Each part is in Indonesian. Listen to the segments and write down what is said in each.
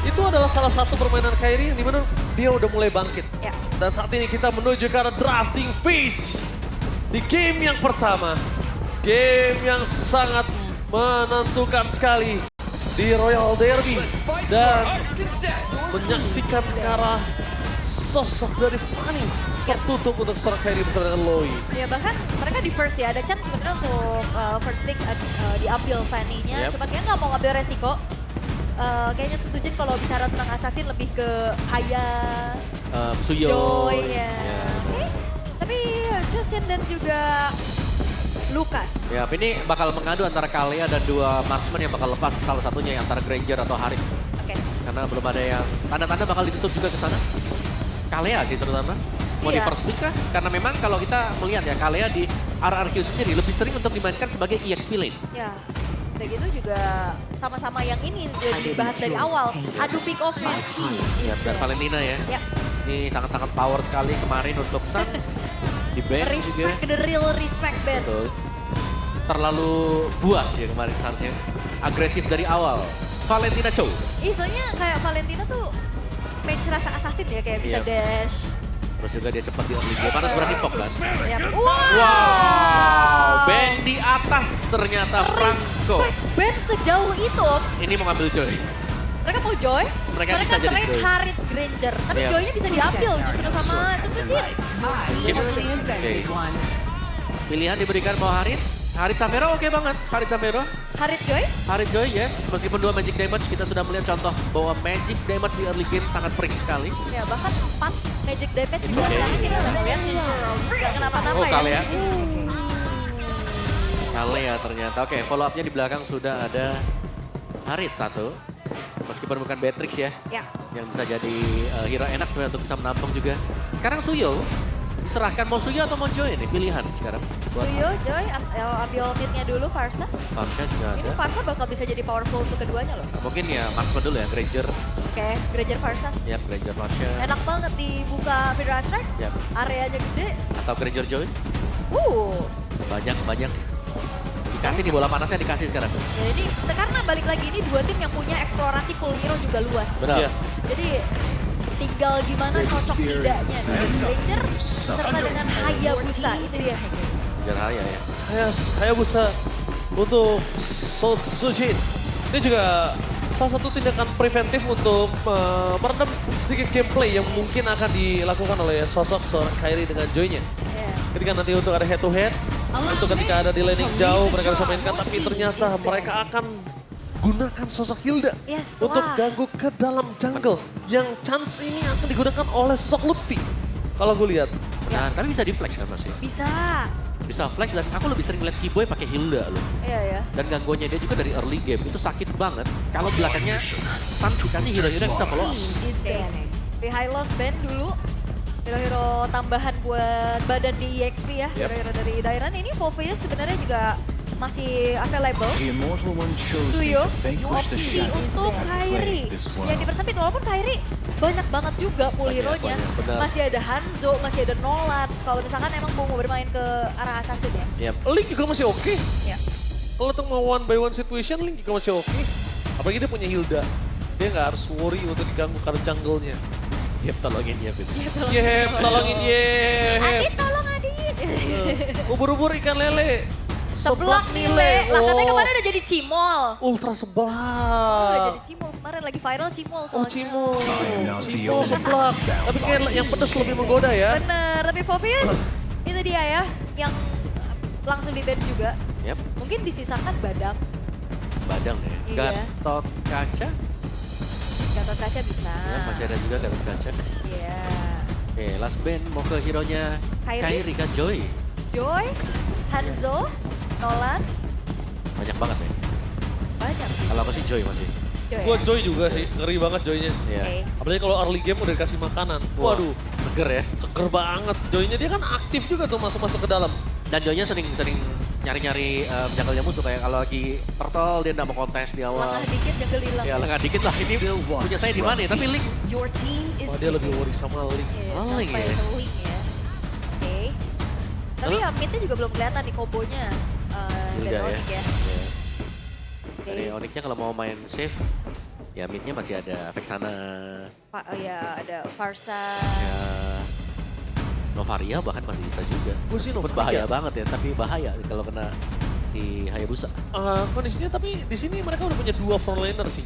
Itu adalah salah satu permainan Kairi yang dimana dia udah mulai bangkit. Ya. Dan saat ini kita menuju ke arah drafting phase. Di game yang pertama. Game yang sangat menentukan sekali di Royal Derby. Dan menyaksikan ke arah sosok dari Fanny tertutup untuk seorang Kairi bersama dengan Loi. Ya bahkan mereka di first ya, ada chance sebenarnya untuk first pick diambil Fanny-nya. Yep. Cuma dia nggak mau ngambil resiko. Kayaknya Susujin kalau bicara tentang assassin lebih ke Haya, Suyo. Joy ya. Oke. Tapi Joshin dan juga Lucas. Ya, ini bakal mengadu antara Kalea dan dua marksman yang bakal lepas salah satunya antara Granger atau Harit. Oke. Karena belum ada yang tanda-tanda bakal ditutup juga ke sana. Kalea sih terutama. Mau di Iya. first pick kah? Karena memang kalau kita melihat ya Kalea di RRQ sendiri lebih sering untuk dimainkan sebagai EXP lane. Ya. Udah gitu juga sama-sama yang ini udah dibahas dari awal. Adu pick off-nya. Ya, dan Valentina ya. Ya. Ini sangat-sangat power sekali kemarin untuk Suns. Di band juga. Respect, the real respect band. Betul. Terlalu buas ya kemarin Suns-nya. Agresif dari awal. Valentina Chow. Ih, soalnya kayak Valentina tuh match rasa assassin ya, kayak bisa Iya. dash. Terus juga dia cepat di early game. Harus berani fok kan. Ya. Wow, band di atas ternyata Franco. Respect band sejauh itu, Om. Ini mau ngambil Joy. Mereka mau Joy, Mereka bisa jadi trade Joy. Harit Granger. Tapi Iya. Joy-nya bisa diambil justru sama Susujin. Chip. Oke. Pilihan diberikan mau Harit. Harit Savero oke banget. Harit Savero. Harit Joy, Harit Joy yes. Meskipun 2 magic damage kita sudah melihat contoh bahwa magic damage di early game sangat perik sekali. ya bahkan 4 magic damage It's juga. okay. Tapi sih nggak kenapa-napa Oh ya. Kalea. Kalea ternyata. Oke follow up-nya di belakang sudah ada Harit satu. Meskipun bukan Beatrix ya. Ya. Yang bisa jadi hero enak sebenarnya untuk bisa menampung juga. Sekarang Suyo. Diserahkan mau Suyo atau mau Joy nih pilihan sekarang. Suyo, Joy, ambil mid-nya dulu Farsa. Farsha juga Ini ada. Farsa bakal bisa jadi powerful untuk keduanya loh. Mungkin ya marksman dulu ya, Granger. Oke, Granger Farsa. Ya, Granger Farsha. Enak banget dibuka Fidra Strike, Ya. areanya gede. Atau Granger Joy. Banyak. Dikasih nih bola panasnya dikasih sekarang. Ya ini karena balik lagi ini dua tim yang punya eksplorasi full hero juga luas. Benar. Iya. Jadi tinggal gimana cocok tidaknya dengan Granger serta dengan Hayabusa itu dia. Jarhaya ya. Hayabusa untuk Sojin. Ini juga salah satu tindakan preventif untuk meredam sedikit gameplay yang mungkin akan dilakukan oleh sosok seorang Kairi dengan Joy-nya. Ya. Ketika nanti untuk ada head to head, untuk ketika ada di laning jauh mereka bisa mainkan, tapi ternyata mereka akan gunakan sosok Hilda Yes, untuk wah. ganggu ke dalam jungle. Yang chance ini akan digunakan oleh sosok Lutfi. Kalau gue lihat. Nah, tapi bisa di flex kan masih. Bisa. Bisa flex dan aku lebih sering lihat Keyboy pakai Hilda loh. Iya ya. Dan gangguannya dia juga dari early game itu sakit banget. Kalau belakangnya Sun dikasih hero-hero yang bisa follow up. Di high loss band dulu. Hero-hero tambahan buat badan di EXP ya. Yep. Hero-hero dari Dairan ini Focus sebenarnya juga masih available. The immortal one chose me Suyo, to vanquish the opsi shadows untuk that Kairi. plague this Yang world. dipersempit walaupun Kairi banyak banget juga pool Banyak, hero-nya. benar. Masih ada Hanzo, masih ada Nolan. Kalau misalkan emang mau bermain ke arah assassin ya. Yap. Link juga masih oke. Ya. Kalau untuk mau one by one situation, Link juga masih oke. Apalagi dia punya Hilda. Dia nggak harus worry untuk diganggu karena jungle-nya. Yap, tolongin ya, Bib. Yep, tolongin Yep. Adit tolong Adit. Ubur-ubur ikan lele. Seblak nile. Lah katanya kemarin udah jadi cimol. Ultra Udah seblak. jadi cimol kemarin lagi viral cimol Oh soalnya. cimol. Now the Cimol only seblak. Tapi kayak yang pedas lebih menggoda ya. Bener, tapi Fovius itu dia ya yang langsung di ban juga. Yap, Mungkin disisakan Badang, Badang ya. Iya. Gatot Kaca. Gatot Kaca bisa. Ya, masih ada juga Gatot Kaca. Iya. Oke, last band mau ke hero-nya Kairi. Kairi kan Joy. Joy, Hanzo, Nolan, Banyak banget ya. banyak sih. Kalau aku sih Joy masih. Joy Gua ya? Joy juga sih, ngeri banget Joy-nya. Iya. Oke. Apalagi kalau early game udah dikasih makanan. Wah, Waduh, seger ya. seger banget. Joy-nya dia kan aktif juga tuh masuk-masuk ke dalam. Dan Joy-nya sering nyari-nyari janggalnya musuh. Kayak kalau lagi turtle dia nggak mau kontes di awal. Lengah dikit jungle hilang. Ya lengah dikit lah ini punya saya di mana ya. Tapi Link. Your team is Wah dia lebih worry sama Link. Iya, Oh, sampai iya. ke link ya. Oke. Tapi ya midnya juga belum kelihatan nih kombonya. Hilda dari ya. Onyx ya. Iya. Oke. Dari Onyxnya kalau mau main safe Ya midnya masih ada Vexana, Ya ada Farsa. ya Novaria bahkan masih bisa juga. Gue sih Meskipun bahaya banget ya, tapi bahaya kalau kena si Hayabusa. Kondisinya tapi di sini mereka udah punya 2 frontliner sih.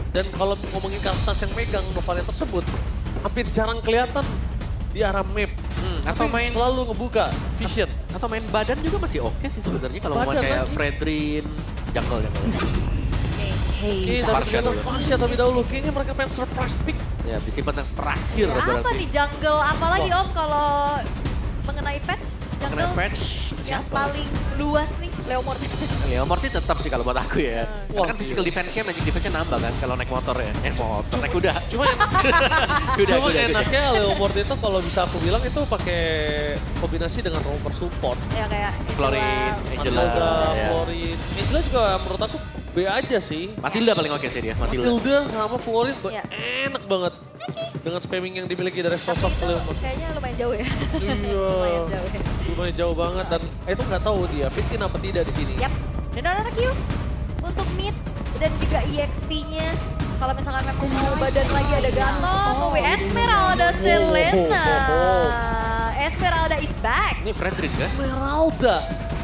Dan kalau ngomongin Kansas yang megang Novaria tersebut, hampir jarang kelihatan di arah map. Atau Tapi main selalu ngebuka vision. atau main badan juga masih oke sih sebenarnya kalau mau Badan kayak lagi. Fredrin, jungle. Oke, Farsia tapi dulu. Farsia tapi dahulu. Kayaknya mereka pengen surprise pick. Ya disimpan yang terakhir Ya, apa berarti. nih jungle apalagi Om kalau mengenai patch? Mengenai Jungle patch yang siapa? paling luas nih Leomord. Leomord sih tetap sih kalau buat aku ya. Wah, Karena kan physical defense-nya, magic defense-nya nambah kan kalau naik motor ya. Motor, naik kuda. Cuma Kuda. enaknya Leomord itu kalau bisa aku bilang itu pakai kombinasi dengan rover support. Ya kayak Florin, Angela, Matilda, ya. Florin. Angela juga menurut aku B aja sih. Matilda paling oke sih dia, Matilda. Matilda sama Florin tuh Iya. enak banget. Dengan spamming yang dimiliki dari Tapi sosok itu Leomord. kayaknya lumayan jauh ya. Iya. Lumayan jauh ya. Lumayan jauh banget dan itu nggak tahu dia fitin apa tidak di sini. Yap. Dan anak Q untuk mid dan juga EXP-nya. Kalau misalkan memang mau badan lagi ada Gatot, Esmeralda Selena. Esmeralda is back. Ini Fredrin kan? Esmeralda.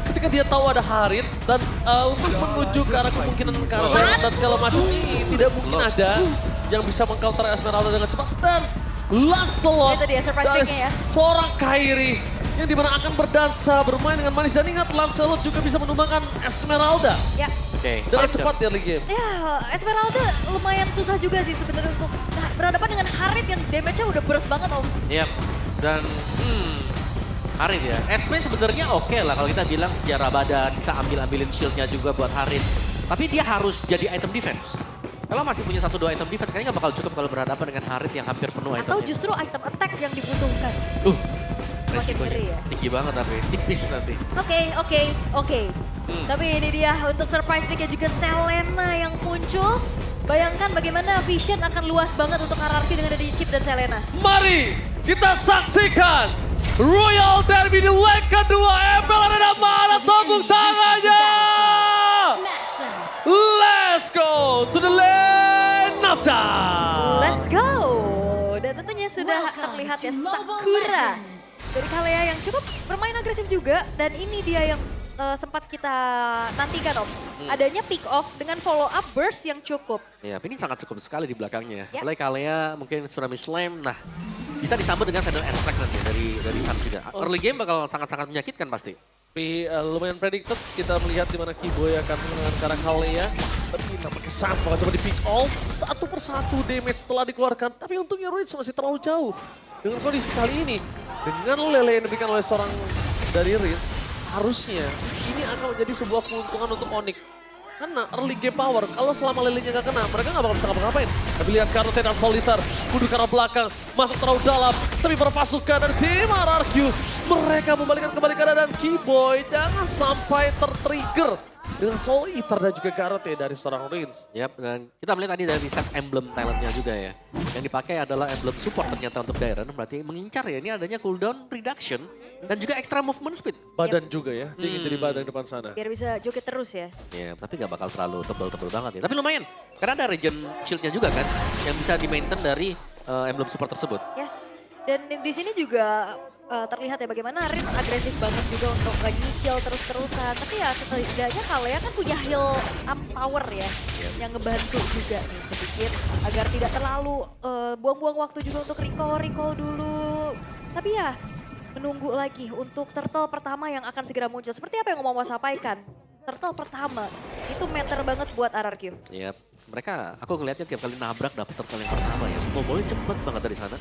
Ketika dia tahu ada Harit dan untuk menuju ke arah kemungkinan karena dan segala macam ini tidak mungkin ada yang bisa mengcounter Esmeralda dengan cepat dan Lancelot Itu dia surprise dari pick-nya ya. seorang Kairi yang dimana akan berdansa bermain dengan manis dan ingat Lancelot juga bisa menumbangkan Esmeralda Ya. Oke, dengan Archer. cepat di early game. Ya, Esmeralda lumayan susah juga sih sebenarnya untuk berhadapan dengan Harit yang damage-nya udah burst banget Om. Yap. Dan Harit ya. SP sebenarnya oke lah kalau kita bilang sejarah badan, bisa ambilin shieldnya juga buat Harit. Tapi dia harus jadi item defense. Kalau masih punya 1-2 item defense, kayaknya nggak bakal cukup kalau berhadapan dengan Harit yang hampir penuh Atau itemnya. justru item attack yang dibutuhkan. Resikonya ngeri ya. tinggi banget tapi tipis nanti. Oke. Tapi ini dia untuk surprise pick-nya juga Selena yang muncul. Bayangkan bagaimana vision akan luas banget untuk RRQ dengan ada di Chip dan Selena. Mari kita saksikan Royal Derby di leg kedua. MPL Arena mana tepuk tangannya. Let's go to the lane of time. Let's go! Dan tentunya sudah terlihat ya Sakura dari Kalea yang cukup bermain agresif juga. Dan ini dia yang sempat kita nantikan Om. Adanya pick off dengan follow up burst yang cukup. Ya, ini sangat cukup sekali di belakangnya. Yap. Mulai Kalea, mungkin Tsunami Slam. Nah, bisa disambut dengan Final Extract nanti dari Sun juga. Early game bakal sangat-sangat menyakitkan pasti. Tapi lumayan predicted kita melihat di mana Kiboy akan menggunakan cara Kalea. Tapi nampaknya Sans bakal coba di pick off satu persatu damage setelah dikeluarkan. Tapi untungnya Rich masih terlalu jauh. Dengan kondisi kali ini, dengan lele yang diberikan oleh seorang dari Rich, harusnya ini akan menjadi sebuah keuntungan untuk Onyx. Karena early game power, kalau selama lelenya gak kena, mereka gak bakal bisa ngapa-ngapain. Tapi lihat sekarang Tenan Solitaire, mundur ke arah belakang, masuk terlalu dalam. Tapi berpasukan dari tim RRQ, mereka membalikkan kembali keadaan Kiboy. Jangan sampai tertrigger dengan Soul Eater dan juga Garrote dari seorang Rins. Yap, dan kita melihat tadi dari set emblem talentnya juga ya. Yang dipakai adalah emblem support ternyata untuk Dairon, berarti mengincar ya. Ini adanya cooldown reduction dan juga extra movement speed. Badan juga ya, dia ingin jadi badan depan sana. Biar bisa joget terus ya. Ya, tapi nggak bakal terlalu tebel-tebel banget ya. Tapi lumayan, karena ada regen shieldnya juga kan, yang bisa di-maintain dari emblem support tersebut. Yes. Dan di sini juga terlihat ya bagaimana Rins agresif banget juga untuk nyicil terus-terusan. Tapi ya setidaknya Kalea kan punya heal up power ya. Yang ngebantu juga nih sedikit. Agar tidak terlalu buang-buang waktu juga untuk recall dulu. Tapi ya menunggu lagi untuk turtle pertama yang akan segera muncul. Seperti apa yang mau sampaikan. Turtle pertama itu matter banget buat RRQ. Yap, mereka aku ngeliatnya tiap kali nabrak dapet turtle yang pertama ya. Snowballnya cepet banget dari sana.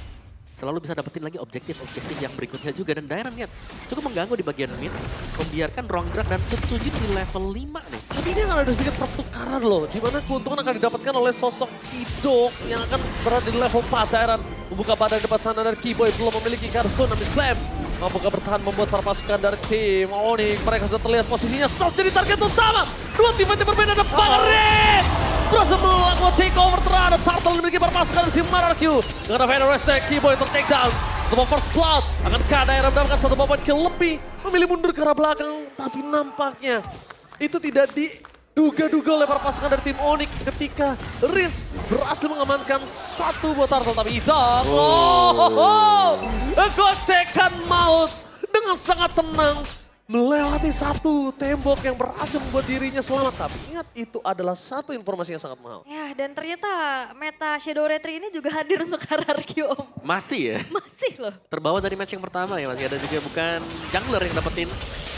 Selalu bisa dapetin lagi objektif-objektif yang berikutnya juga. Dan Dairon lihat cukup mengganggu di bagian mid. Membiarkan Ronggrak dan Setsujin di level 5 nih. Tapi ini akan ada sedikit pertukaran loh, di mana keuntungan akan didapatkan oleh sosok Idok yang akan berada di level 4. Dairon membuka badan depan sana dari Kiboy, belum memiliki kartu Tsunami Slam. Mampukah bertahan membuat para pasukan dari tim Onyx. Mereka sudah terlihat posisinya, South jadi target utama. Dua tim yang berbeda, ada Bangerit. Berhasil melakukan takeover terhadap Turtle yang dimiliki para pasukan dari tim RRQ. Dengan ada Final Resek, Kiboy ter-take down. Setelah first blood, akankah Dairon mendapatkan satu kill lebih. Memilih mundur ke arah belakang, tapi nampaknya itu tidak Duga-duga lempar pasukan dari tim Onyx ketika Rins berhasil mengamankan satu buah turtle. Tapi Idok, gocekan maut dengan sangat tenang. Melewati satu tembok yang berhasil membuat dirinya selamat. Tapi ingat itu adalah satu informasi yang sangat mahal. Ya, dan ternyata meta Shadow Retry ini juga hadir untuk RRQ, Om. Masih ya? Masih loh. Terbawa dari match yang pertama ya, masih ada juga bukan jungler yang dapetin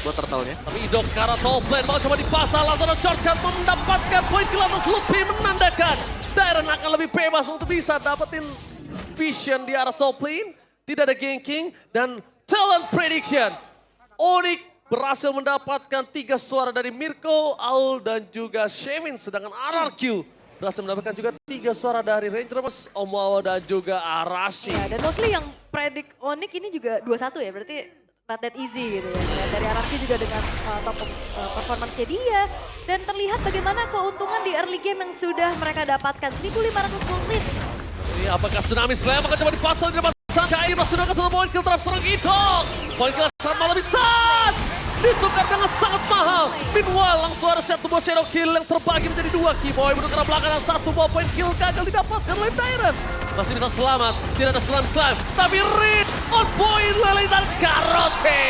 buat turtle-nya. Tapi Idok ke arah top lane mau coba dipasang. Langsung ada shortcut mendapatkan poin kill atas Lutfi, menandakan Dairon akan lebih bebas untuk bisa dapetin vision di arah top lane. Tidak ada ganking dan talent prediction. Onyx berhasil mendapatkan 3 suara dari Mirko, Aul, dan juga Shevin. Sedangkan RRQ berhasil mendapatkan juga 3 suara dari Rangers, Omawa, dan juga Arashi. Ya, dan mostly yang predik Onyx ini juga 2-1 ya, berarti not that easy gitu ya. Dan dari RRQ juga dengan top performance-nya dia. Dan terlihat bagaimana keuntungan di early game yang sudah mereka dapatkan. 1.500 gold lead. Ini apakah Tsunami Slam akan coba dipasang di depan Cair sudah ke satu poin kill terhadap seorang Idok. Poin kill sangat malah bisa ditukar dengan sangat mahal. Meanwhile langsung ada satu buah shadow kill yang terbagi menjadi 2. Keyboy menukar belakang dan satu buah poin kill gagal didapatkan oleh Dairon. Masih bisa selamat, tidak ada Tsunami Slam. Tapi Reed on point Lele dan Karote.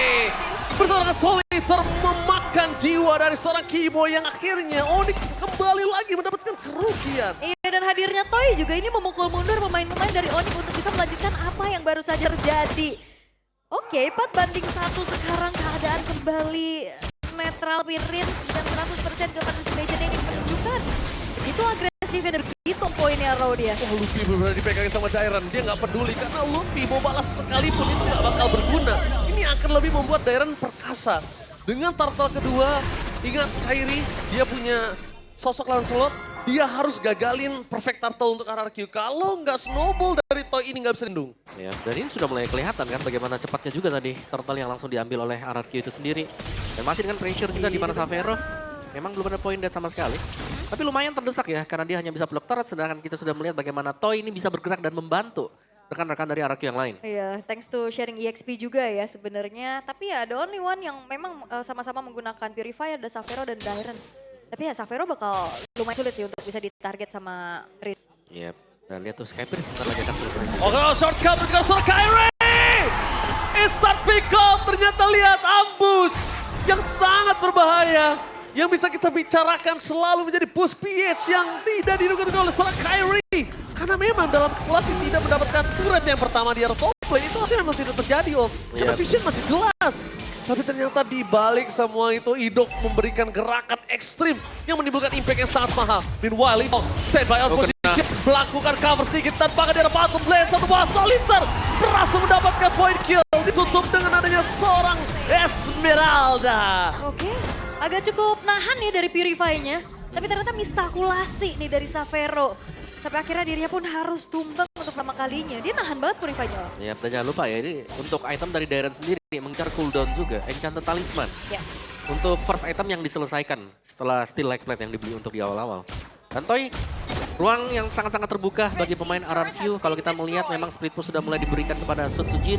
Bersama dengan Solitaire memakan jiwa dari seorang Keyboy yang akhirnya Onyx kembali lagi mendapatkan kerugian. Iya, dan hadirnya Toy juga ini memukul mundur pemain-pemain dari Onyx untuk bisa melanjutkan apa yang baru saja terjadi. Oke, 4-1 sekarang keadaan kembali netral Rins dan 100% kill participation ini menunjukkan begitu agresifnya dan begitu poinnya Raw dia. Wah, Luffy benar-benar dipegangin sama Dairon. Dia nggak peduli karena Luffy mau balas sekalipun itu nggak bakal berguna. Ini akan lebih membuat Dairon perkasa. Dengan turtle kedua, ingat Kairi, dia punya sosok Lancelot. Dia harus gagalin perfect turtle untuk RRQ. Kalau nggak snowball dari Toy ini nggak bisa lindung. Ya, dan ini sudah mulai kelihatan kan bagaimana cepatnya juga tadi turtle yang langsung diambil oleh RRQ itu sendiri. Dan masih dengan pressure juga di mana Xavero. Memang belum ada point dead sama sekali. Tapi lumayan terdesak ya karena dia hanya bisa block turret. Sedangkan kita sudah melihat bagaimana Toy ini bisa bergerak dan membantu rekan-rekan dari RRQ yang lain. Iya, thanks to sharing EXP juga ya sebenarnya. Tapi ya the only one yang memang sama-sama menggunakan Purifier ada Xavero dan Dairon. Tapi ya Xavero bakal lumayan sulit sih untuk bisa ditarget sama Riz. Yep. Dan lihat tuh Skyper sebentar lagi akan selesai. Oke, shortcut juga seorang Kairi. Instant pick up, ternyata lihat ambus yang sangat berbahaya. Yang bisa kita bicarakan selalu menjadi boost PH yang tidak diduga-duga oleh seorang Kairi. Karena memang dalam kalkulasi tidak mendapatkan turret yang pertama di arah top lane itu memang tidak terjadi, Om. Karena vision masih jelas. Tapi ternyata di balik semua itu Idok memberikan gerakan ekstrim yang menimbulkan impact yang sangat mahal. Meanwhile Idok stand by out position, melakukan cover sedikit tanpa ada bottom lane. Satu buah Solitaire berhasil mendapatkan point kill. Ditutup dengan adanya seorang Esmeralda. Oke, agak cukup nahan nih dari Purify-nya. Tapi ternyata miskalkulasi nih dari Xavero. Sampai akhirnya dirinya pun harus tumbang untuk pertama kalinya. Dia nahan banget Purify-nya. Ya, dan jangan lupa ya, ini untuk item dari Dairon sendiri mengejar cooldown juga, Enchanted Talisman. Ya. Untuk first item yang diselesaikan setelah Steel Like Plate yang dibeli untuk di awal-awal. Dan Toy, ruang yang sangat-sangat terbuka bagi pemain RRQ. Kalau kita melihat memang split push sudah mulai diberikan kepada Sun Sujin.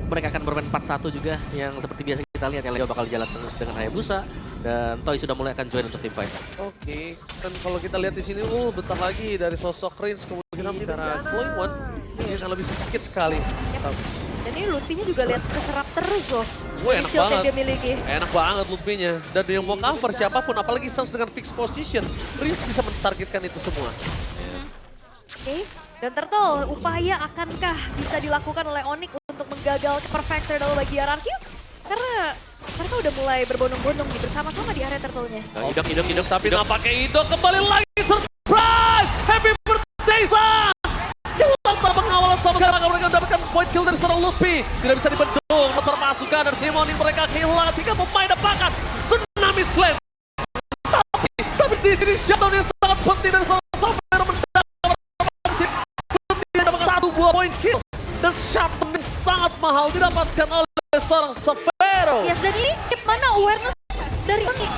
Mereka akan bermain 4-1 juga yang seperti biasa kita lihat yang Leo bakal jalan dengan Hayabusa. Dan Toy sudah mulai akan join untuk tim fight. Oke, dan kalau kita lihat di sini, bentar lagi dari sosok Rins kemungkinan bicara Flowing One ini akan lebih sedikit sekali. Dan ini Lutfi-nya juga lihat keserap terus loh. Wah, enak Shield yang banget. dia miliki. Enak banget Lutfi-nya. Dan yang mau cover siapapun, apalagi Sans dengan fixed position, Rins bisa mentargetkan itu semua. Oke, dan Turtle, upaya akankah bisa dilakukan oleh Onyx untuk menggagal perfect turtle bagi RRQ? Karena mereka udah mulai berbondong-bondong nih bersama-sama di area turtle-nya. Idok, tapi nampaknya Idok kembali lagi. Surprise! Happy birthday, Sans! Hilang tanpa pengawalan sama karena mereka mendapatkan point kill dari seorang Lutfi. Tidak bisa dibendung, motor pasukan dan Simoni mereka kehilangan 3 pemain depan. Tsunami Slam. Tapi di sini shutdown yang sangat penting dari seorang Xavero mendapatkan 1 buah point kill. Dan shutdown yang sangat mahal didapatkan oleh seorang Xavero. Yes, dan ini chip mana awareness dari Onyx?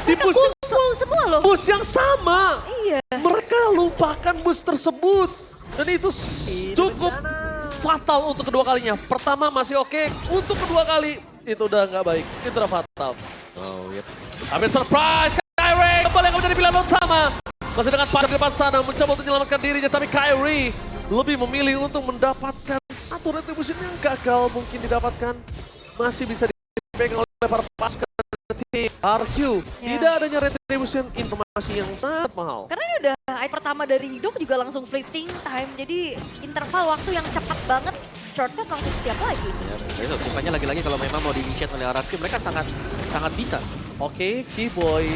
Di Mereka bus kumpul semua loh. bus yang sama. Iya. Mereka lupakan bus tersebut. Dan itu cukup fatal untuk kedua kalinya. Pertama masih oke, untuk kedua kali itu udah nggak baik. Itu udah fatal. Oh, yep. Tapi surprise, Kyrie kembali yang menjadi pilihan utama. Masih dengan pada di depan sana mencoba untuk menyelamatkan dirinya, tapi Kyrie lebih memilih untuk mendapatkan satu retribution yang gagal mungkin didapatkan. Masih bisa dipegang oleh para pasukan tim RQ. Tidak adanya retribution, informasi yang sangat mahal. Karena ini udah item pertama dari Idok juga langsung fleeting time, jadi interval waktu yang cepat banget, shortcut langsung siap lagi. Ya, itu rupanya lagi-lagi kalau memang mau di-initiate oleh RRQ, mereka sangat bisa. Oke, Keyboy.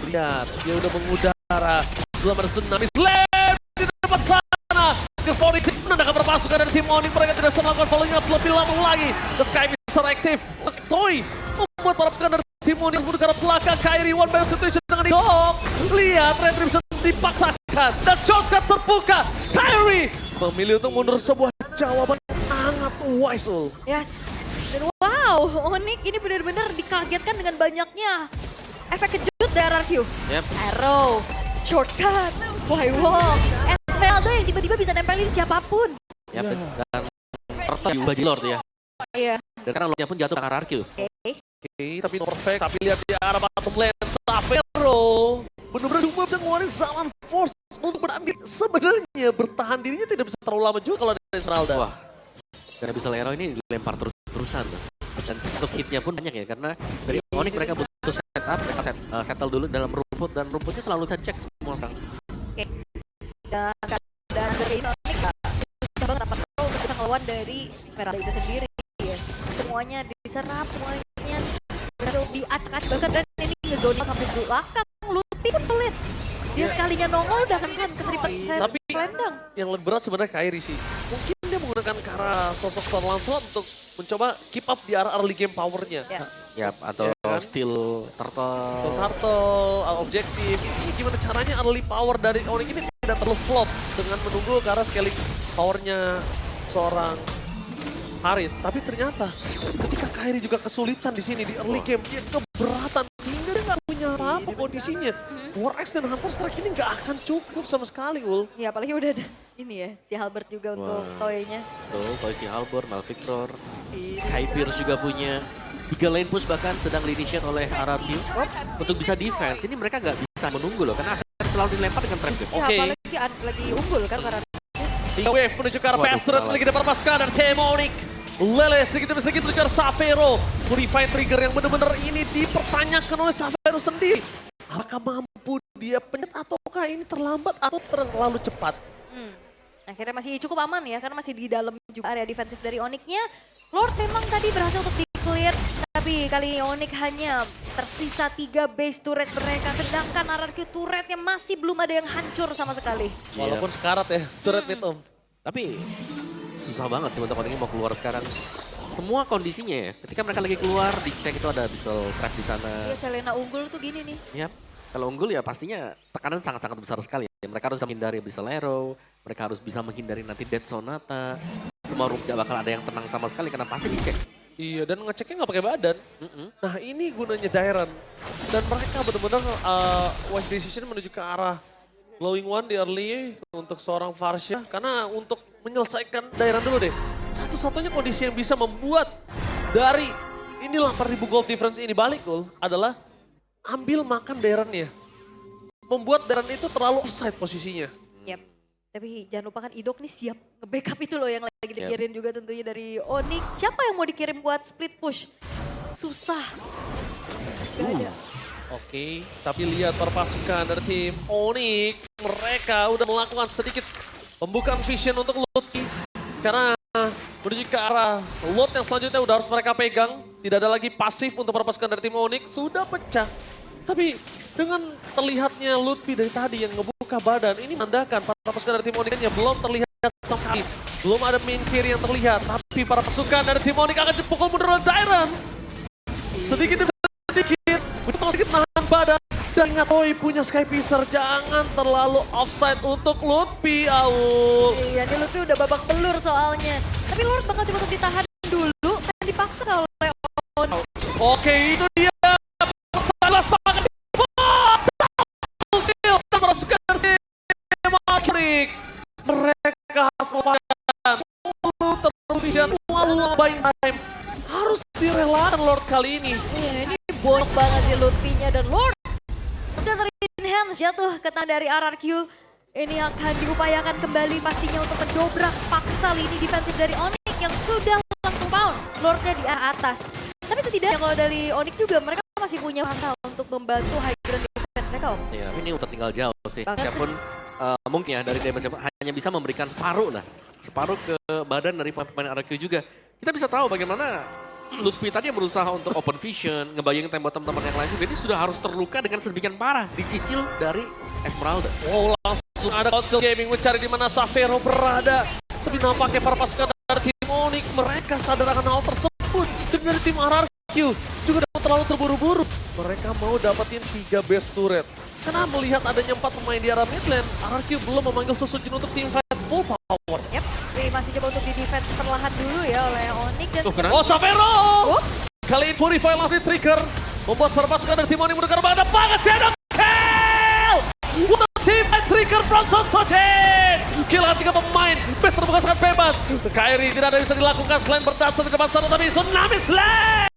Lihat, dia udah mengudara. Belum ada tsunami slam di depan sana. Ke-46 menandangkan perpasukan dari tim Onyx. Mereka tidak bisa melakukan following up lebih lama lagi. Dan Sky Mister aktif. Toy membuat para pasukan dari tim Onyx menuju ke arah belakang. Kyrie one battle situation dengan Idok. Lihat, retribution dipaksakan. Dan shortcut terbuka. Kyrie memilih untuk mundur, sebuah jawaban sangat wise. Yes. Dan wow, Onyx ini benar-benar dikagetkan dengan banyaknya efek kejut dari RRQ. Yep. Arrow, shortcut, Y-walk, Esmeralda yang tiba-tiba bisa nempelin siapapun. Ya, dan pertama diubah di Lord ya. Iya. Dan sekarang Lordnya pun jatuh ke RRQ. Oke, tapi perfect. Tapi lihat di arah bottom lane, Savero benar-benar cuma bisa ngeluarin zaman force untuk berandil. Sebenarnya bertahan dirinya tidak bisa terlalu lama juga kalau ada Esmeralda. Wah, karena bisa Lero ini dilempar terus-terusan tuh. Dan untuk hitnya pun banyak ya, karena dari Onyx mereka butuh setup, mereka settle dulu dalam rumput, dan rumputnya selalu saya cek semua orang. Oke. Dan dari ini Onyx susah banget apa untuk bisa ngelawan dari Esmeralda itu sendiri. Ya. Semuanya diserap, semuanya berhasil diacak-acak, bahkan dan ini ngegoni sampai belakang. Lutfi pun sulit. Dia sekalinya nongol udah kan keseripet Tapi selendang. yang lebih berat sebenarnya Kyrie sih. Mungkin dia menggunakan ke arah sosok Star Lancelot untuk mencoba keep up di arah early game powernya. Ya. Ya, atau Ya kan? Steel Turtle. Turtle, objektif. Ini gimana caranya early power dari Onyx ini tidak terlalu flop dengan menunggu ke arah scaling powernya seorang Harit. Tapi ternyata ketika Kyrie juga kesulitan di sini di early game, dia keberatan hingga dia nggak punya apa-apa kondisinya. War Axe dan Hunter Strike ini nggak akan cukup sama sekali, Ul. Ya apalagi udah ada ini ya, si Halbert juga untuk Wah. toy-nya. Tuh, Toy si Halberd, Malvictor, Skypierce juga punya. 3 lane push bahkan sedang di-initiate oleh RRQ untuk bisa defense. Ini mereka nggak bisa menunggu loh, karena akan selalu dilempar dengan trap game. Ya, Oke. apalagi lagi unggul kan karena Tiga wave menuju ke arah Waduh, Pastret salah. lagi dapat pasukan dari tim Onyx. Lele sedikit demi sedikit menuju ke arah Savero. Purify trigger yang benar-benar ini dipertanyakan oleh Savero sendiri. Apakah mampu dia penyet ataukah ini terlambat atau terlalu cepat? akhirnya masih cukup aman ya, karena masih di dalam juga area defensif dari Onyx-nya. Lord memang tadi berhasil untuk di-clear, tapi kali ini Onyx hanya tersisa 3 base turret mereka, sedangkan RRQ turretnya masih belum ada yang hancur sama sekali. Walaupun sekarat ya, turret mid om. Tapi susah banget sih untuk Onyx mau keluar sekarang. Semua kondisinya ya, ketika mereka lagi keluar, dicek itu ada Abyssal Trap di sana. Iya, Selena unggul tuh gini nih. Yap. Kalau unggul ya pastinya tekanan sangat-sangat besar sekali. Mereka harus menghindari Abyssal Arrow, mereka harus bisa menghindari nanti Dead Sonata. Semua room tidak bakal ada yang tenang sama sekali karena pasti dicek. Iya, dan ngeceknya nggak pakai badan. Nah ini gunanya Dairon. Dan mereka benar-benar wise decision menuju ke arah Glowing One di early untuk seorang Varsha. Karena untuk menyelesaikan Dairon dulu deh. Satu-satunya kondisi yang bisa membuat dari ini 8.000 gold difference ini balik gol adalah ambil makan Daironnya. Membuat Dairon itu terlalu offside posisinya. Yap. Tapi jangan lupakan Idok nih siap nge-backup itu loh yang lagi dikirim juga tentunya dari Onyx. Siapa yang mau dikirim buat split push? Susah. Gak ada. Oke, tapi lihat perpasukan dari tim Onyx. Mereka udah melakukan sedikit pembukaan vision untuk Lutfi. Karena menuju ke arah lot yang selanjutnya udah harus mereka pegang. Tidak ada lagi pasif untuk perpasukan dari tim Onyx. Sudah pecah. Tapi dengan terlihatnya Lutfi dari tadi yang ngebuka badan, ini menandakan para pasukan dari tim Onyx-nya belum terlihat sama sekali. Belum ada main carry yang terlihat, tapi para pasukan dari tim Onyx akan dipukul mundur oleh Dairon. Sedikit demi sedikit, untuk sedikit menahan badan. Dan ingat, Oi punya Skypiercer, jangan terlalu offside untuk Lutfi, Aul. Iya, ini Lutfi udah babak belur soalnya. Tapi Lord bakal coba untuk ditahan dulu dan dipaksa oleh Onyx. Oke, itu dia. Salah banget. Perpasukan dari tim Onyx. Mereka harus melepaskan. Terlalu buying time. Harus direlakan Lord kali ini. Iya, ini bolok banget sih Lutfi-nya dan Lord hands jatuh ke tangan dari RRQ. Ini akan diupayakan kembali pastinya untuk mendobrak paksa lini defensif dari Onyx yang sudah langsung pound. Lordnya di atas. Tapi setidaknya kalau dari Onyx juga mereka masih punya masa untuk membantu high ground defense mereka, Om. Iya, ini tertinggal jauh sih. Banget. Siapun mungkin ya dari damage hanya bisa memberikan separuh ke badan dari pemain RRQ juga. Kita bisa tahu bagaimana Lutfi tadi yang berusaha untuk open vision, ngebayangin tembak teman-teman yang lain juga. Ini sudah harus terluka dengan sedemikian parah, dicicil dari Esmeralda. Wow, langsung ada Council Gaming mencari di mana Savero berada. Tapi nampaknya para pasukan dari tim Onyx mereka sadar akan hal tersebut. Dan dari tim RRQ juga terlalu terburu-buru. Mereka mau dapetin 3 base turret. Karena melihat adanya 4 pemain di arah mid lane, RRQ belum memanggil Susujin untuk tim fight full power. Yep, Ray masih coba untuk di defense perlahan dulu ya oleh Onyx dan Oh, Savero! Kali ini Purify langsung trigger. Membuat para pasukan dari tim Onyx mendengar ada banget Shadow Kill! What a team fight trigger from Susujin! Kehilangan 3 pemain, base terbuka sangat bebas. Kairi tidak ada yang bisa dilakukan selain bertahan di depan sana, tapi Tsunami Slay!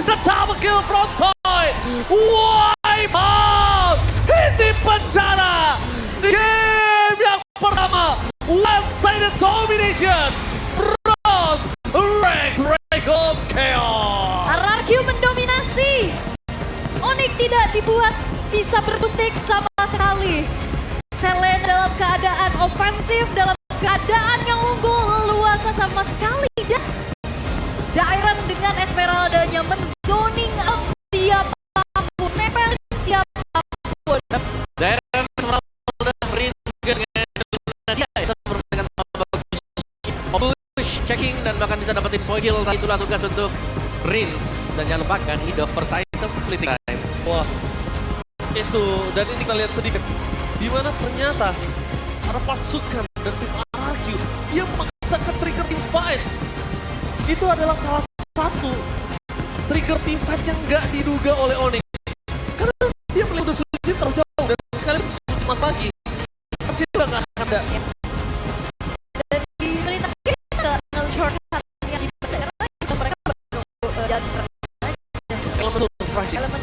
The double kill from Toy! Wipe out! Ini penjara! Di game yang pertama, one-sided domination from Rex of Chaos! RRQ mendominasi. Onyx tidak dibuat bisa berkutik sama sekali. Selene dalam keadaan ofensif, dalam keadaan yang unggul, leluasa sama sekali. Dan Dairon dengan Esmeraldanya menzoning out siapapun, nepelin siapapun. Dairon Esmeralda Risk dengan dia itu merupakan push, checking dan bahkan bisa dapetin point kill. Itulah tugas untuk Rins. Dan jangan lupakan hidup first item fleeting time. Wah, itu dan ini kita lihat sedikit. Di mana ternyata ada pasukan dari tim RRQ yang memaksa ke trigger team fight. Itu adalah salah satu trigger team fight yang nggak diduga oleh Onyx. Karena dia melihat udah sulit terlalu jauh dan sekali sulit mas lagi. Pasti udah nggak ada. Dan di menit akhir kita nge-shortcut yang dibaca karena itu mereka baru jalan Elemen surprise. elemen